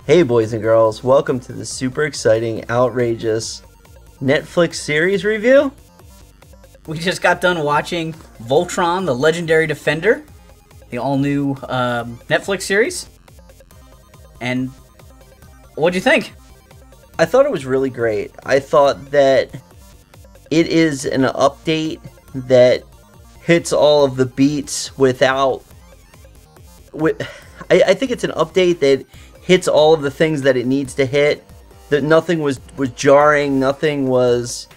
Hey boys and girls, welcome to the super exciting, outrageous Netflix series review. We just got done watching Voltron, the Legendary Defender, the all-new Netflix series. And what'd you think? I thought it was really great. I thought that it is an update that hits all of the beats without... I think it's an update that hits all of the things that it needs to hit. That nothing was jarring, nothing was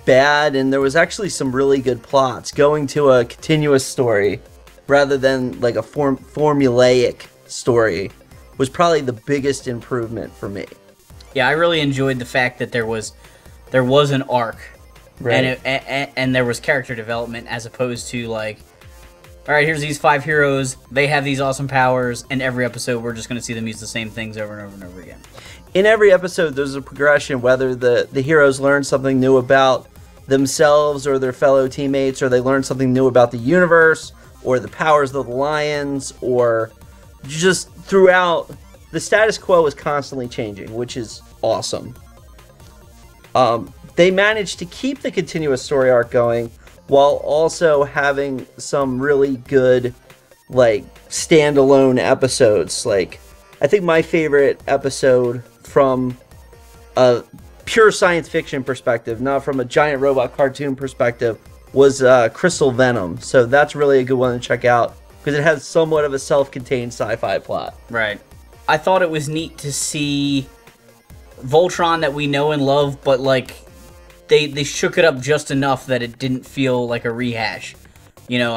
bad, and there was actually some really good plots. Going to a continuous story rather than like a formulaic story was probably the biggest improvement for me. Yeah, I really enjoyed the fact that there was an arc, Right. and there was character development as opposed to like, all right, here's these 5 heroes, they have these awesome powers, and every episode we're just going to see them use the same things over and over and over again. In every episode, there's a progression, whether the heroes learn something new about themselves or their fellow teammates, or they learn something new about the universe, or the powers of the lions, or just throughout, the status quo is constantly changing, which is awesome. They managed to keep the continuous story arc going, while also having some really good, like, standalone episodes. Like, I think my favorite episode from a pure science fiction perspective, not from a giant robot cartoon perspective, was Crystal Venom. So that's really a good one to check out, because it has somewhat of a self-contained sci-fi plot. Right. I thought it was neat to see Voltron that we know and love, but like they shook it up just enough that it didn't feel like a rehash. You know,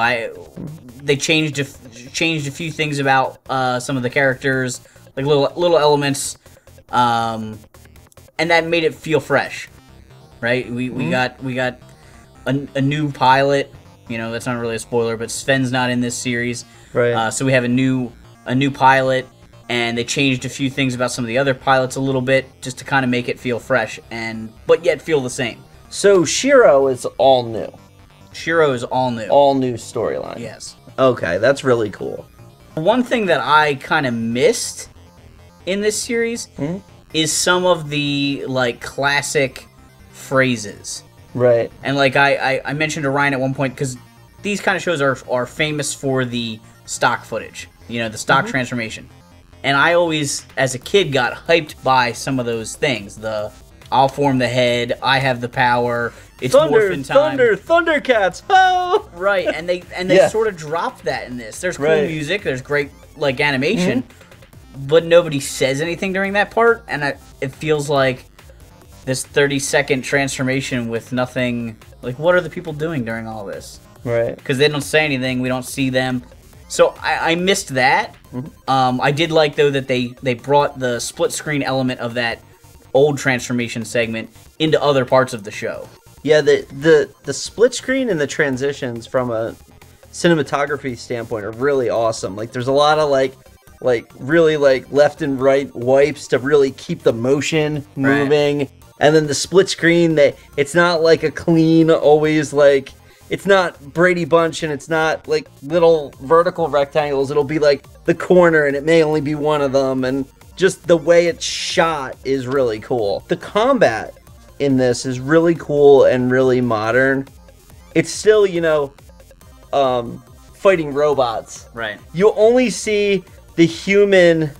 they changed a few things about some of the characters, like little elements, and that made it feel fresh. Right? We got a new pilot. You know, that's not really a spoiler, but Sven's not in this series. Right. So we have a new pilot, and they changed a few things about some of the other pilots a little bit, just to kind of make it feel fresh, but yet feel the same. So Shiro is all new. Shiro is all new. All new storyline. Yes. Okay, that's really cool. One thing that I kind of missed in this series is some of the, like, classic phrases. Right. And, like, I mentioned to Ryan at one point, because these kind of shows are famous for the stock footage. You know, the stock transformation. And I always, as a kid, got hyped by some of those things. I'll form the head, I have the power, it's morphin' time. Thundercats, oh! Right, and they Yeah. sort of dropped that in this. There's cool Right. music, there's great, like, animation, but nobody says anything during that part, and it feels like this 30-second transformation with nothing. Like, what are the people doing during all this? Right. Because they don't say anything, we don't see them. So I missed that. I did like, though, that they brought the split-screen element of that old transformation segment into other parts of the show. Yeah, the split screen and the transitions from a cinematography standpoint are really awesome. Like, there's a lot of like really like left and right wipes to really keep the motion moving. Right. And then the split screen, it's not like a clean, always like, it's not Brady Bunch, and it's not like little vertical rectangles. It'll be like the corner, and it may only be one of them, and just the way it's shot is really cool. The combat in this is really cool and really modern. It's still, you know, fighting robots. Right. You only see the human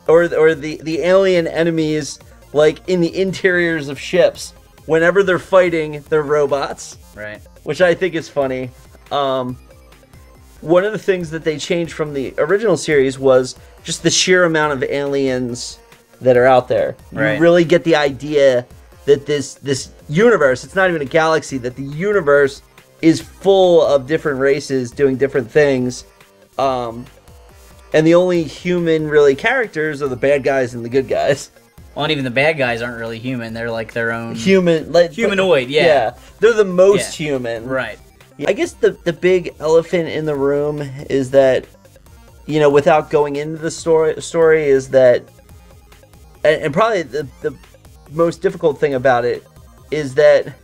or the alien enemies like in the interiors of ships. Whenever they're fighting, they're robots. Right. Which I think is funny. One of the things that they changed from the original series was just the sheer amount of aliens that are out there. Right. You really get the idea that this universe, it's not even a galaxy, that the universe is full of different races doing different things. And the only human, really, characters are the bad guys and the good guys. Well, and even the bad guys aren't really human. They're like their own... Humanoid, yeah. Yeah, they're the most human. Right. I guess the big elephant in the room is that, you know, without going into the story is that, and probably the most difficult thing about it is that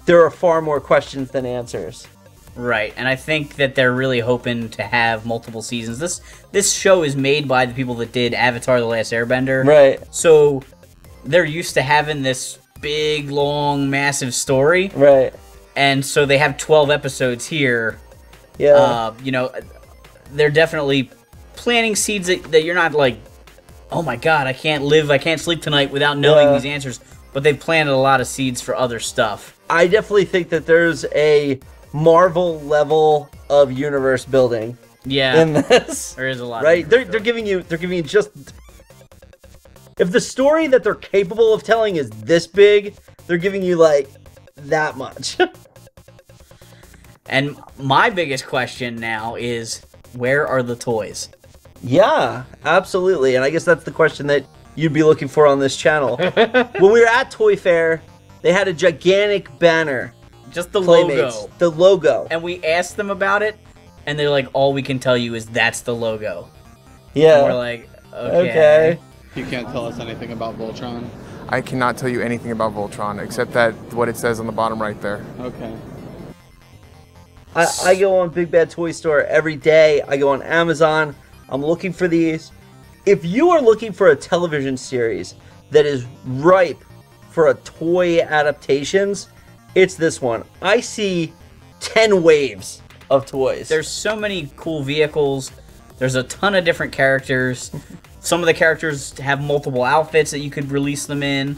there are far more questions than answers. Right, and I think that they're really hoping to have multiple seasons. This show is made by the people that did Avatar: The Last Airbender. Right. So they're used to having this big, long, massive story. Right. And so they have 12 episodes here. Yeah. You know, they're definitely planting seeds that you're not like, oh my god, I can't sleep tonight without knowing these answers. But they've planted a lot of seeds for other stuff. I definitely think that there's a Marvel level of universe building. Yeah. In this. There is a lot. Right? They're giving you just, if the story that they're capable of telling is this big, they're giving you like that much. And my biggest question now is, where are the toys? Yeah, absolutely. And I guess that's the question that you'd be looking for on this channel. When we were at Toy Fair, they had a gigantic banner. Just the Playmates, logo. the logo. And we asked them about it, and they're like, all we can tell you is that's the logo. Yeah. And we're like, okay. You can't tell us anything about Voltron? I cannot tell you anything about Voltron, except that what it says on the bottom right there. Okay. I go on Big Bad Toy Store every day. I go on Amazon. I'm looking for these. If you are looking for a television series that is ripe for a toy adaptations, it's this one. I see 10 waves of toys. There's so many cool vehicles. There's a ton of different characters. Some of the characters have multiple outfits that you could release them in.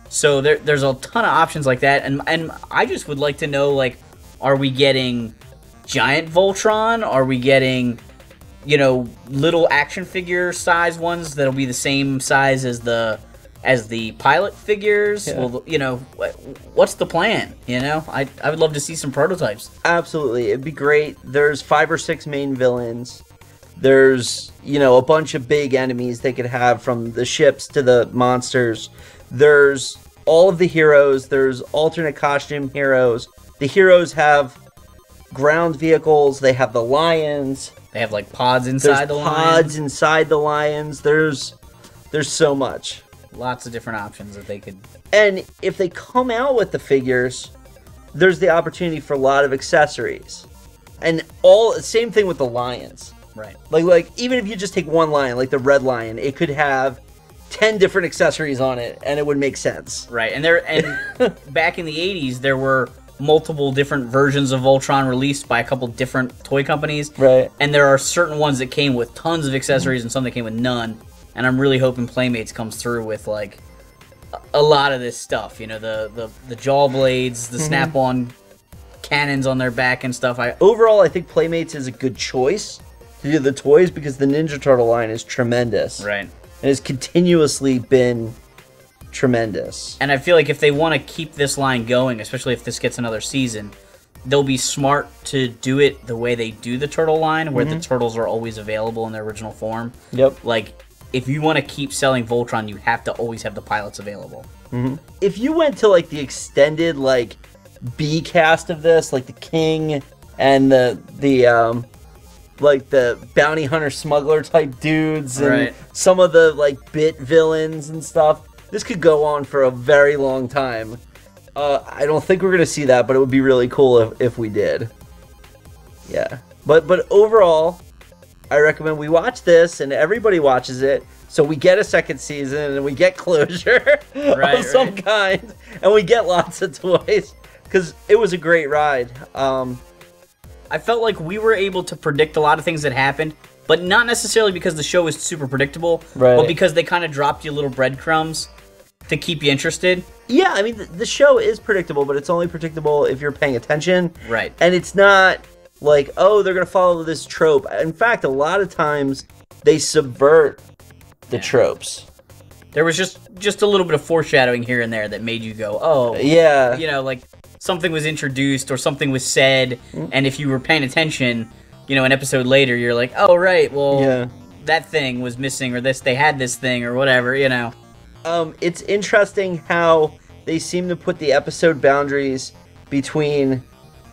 So there's a ton of options like that. And I just would like to know, like, are we getting giant Voltron? Are we getting, you know, little action figure size ones that'll be the same size as the pilot figures? Yeah. Well, you know, what's the plan? You know, I would love to see some prototypes. Absolutely. It'd be great. There's 5 or 6 main villains. There's, you know, a bunch of big enemies they could have, from the ships to the monsters. There's all of the heroes. There's alternate costume heroes. The heroes have ground vehicles. They have the lions. They have like pods inside the pods lions. inside the lions. There's so much. Lots of different options that they could. And if they come out with the figures, there's the opportunity for a lot of accessories. And same thing with the lions. Right. Like even if you just take one lion, like the red lion, it could have 10 different accessories on it, and it would make sense. Right. And back in the 80s, there were multiple different versions of Voltron released by a couple different toy companies. Right. And there are certain ones that came with tons of accessories and some that came with none. And I'm really hoping Playmates comes through with like a lot of this stuff. You know, the jaw blades, the snap-on cannons on their back and stuff. Overall, I think Playmates is a good choice to do the toys because the Ninja Turtle line is tremendous. Right. And has continuously been tremendous. And I feel like if they want to keep this line going, especially if this gets another season, they'll be smart to do it the way they do the Turtle line, where the Turtles are always available in their original form. Yep. Like, if you want to keep selling Voltron, you have to always have the pilots available. If you went to like the extended like B cast of this, like the King and the like the bounty hunter smuggler type dudes and Right. some of the like bit villains and stuff, this could go on for a very long time. I don't think we're gonna see that, but it would be really cool if we did. Yeah, but overall, I recommend we watch this and everybody watches it, so we get a second season and we get closure of some kind, and we get lots of toys because it was a great ride. I felt like we were able to predict a lot of things that happened, but not necessarily because the show is super predictable, Right. but because they kind of dropped you little breadcrumbs to keep you interested. Yeah, I mean, the show is predictable, but it's only predictable if you're paying attention. Right. And it's not like, oh, they're going to follow this trope. In fact, a lot of times they subvert the tropes. There was just a little bit of foreshadowing here and there that made you go, oh, Yeah. you know, like something was introduced or something was said, and if you were paying attention, you know, an episode later, you're like, oh, right, well, Yeah. that thing was missing, or they had this thing, or whatever, you know. It's interesting how they seem to put the episode boundaries between,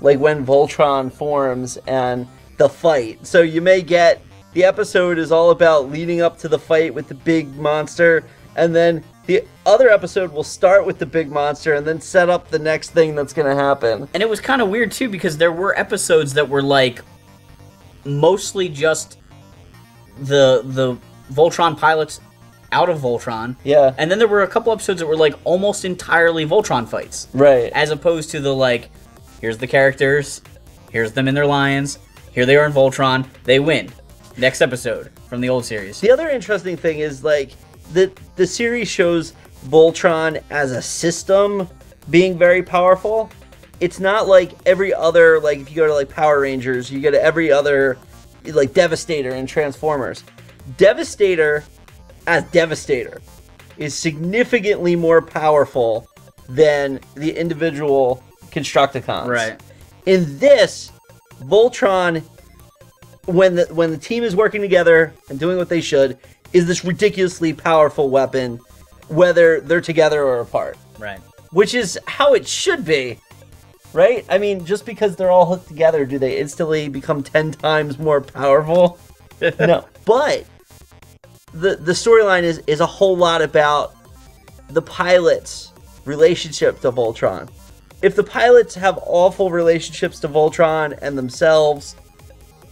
like, when Voltron forms and the fight. So you may get, the episode is all about leading up to the fight with the big monster, and then the other episode will start with the big monster and then set up the next thing that's going to happen. And it was kind of weird, too, because there were episodes that were, like, mostly just the Voltron pilots out of Voltron. Yeah. And then there were a couple episodes that were, like, almost entirely Voltron fights. Right. As opposed to the, like, here's the characters, here's them in their lions, here they are in Voltron, they win. Next episode from the old series. The other interesting thing is, like, the series shows Voltron as a system being very powerful. It's not like every other, like, if you go to, like, Power Rangers, you go to every other, like, Devastator and Transformers. Devastator, as Devastator, is significantly more powerful than the individual Constructicons. Right. In this, Voltron, when the team is working together and doing what they should, is this ridiculously powerful weapon, whether they're together or apart. Right. Which is how it should be, right? I mean, just because they're all hooked together, do they instantly become 10 times more powerful? No. But the storyline is a whole lot about the pilots' relationship to Voltron. If the pilots have awful relationships to Voltron and themselves,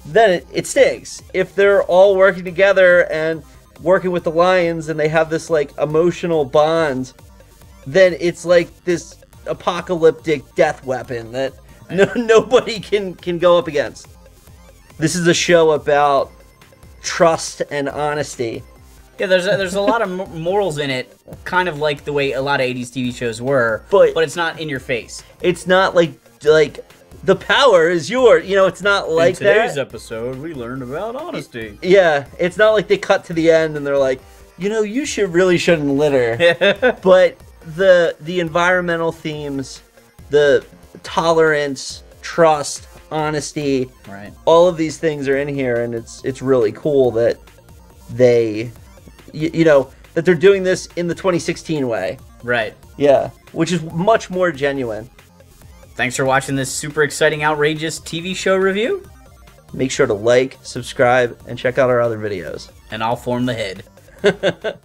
then it stinks. If they're all working together and working with the lions and they have this, like, emotional bond, then it's like this apocalyptic death weapon that nobody can go up against. This is a show about trust and honesty. Yeah, there's a lot of morals in it, kind of like the way a lot of 80s TV shows were, But it's not in your face. It's not like the power is yours. You know, it's not like in today's that. episode, we learned about honesty. Yeah, it's not like they cut to the end and they're like, you know, you shouldn't litter. But the environmental themes, the tolerance, trust, honesty, Right. all of these things are in here, and it's really cool that they, you know, that they're doing this in the 2016 way. Right. Yeah, which is much more genuine. Thanks for watching this super exciting, outrageous TV show review. Make sure to like, subscribe, and check out our other videos. And I'll form the head.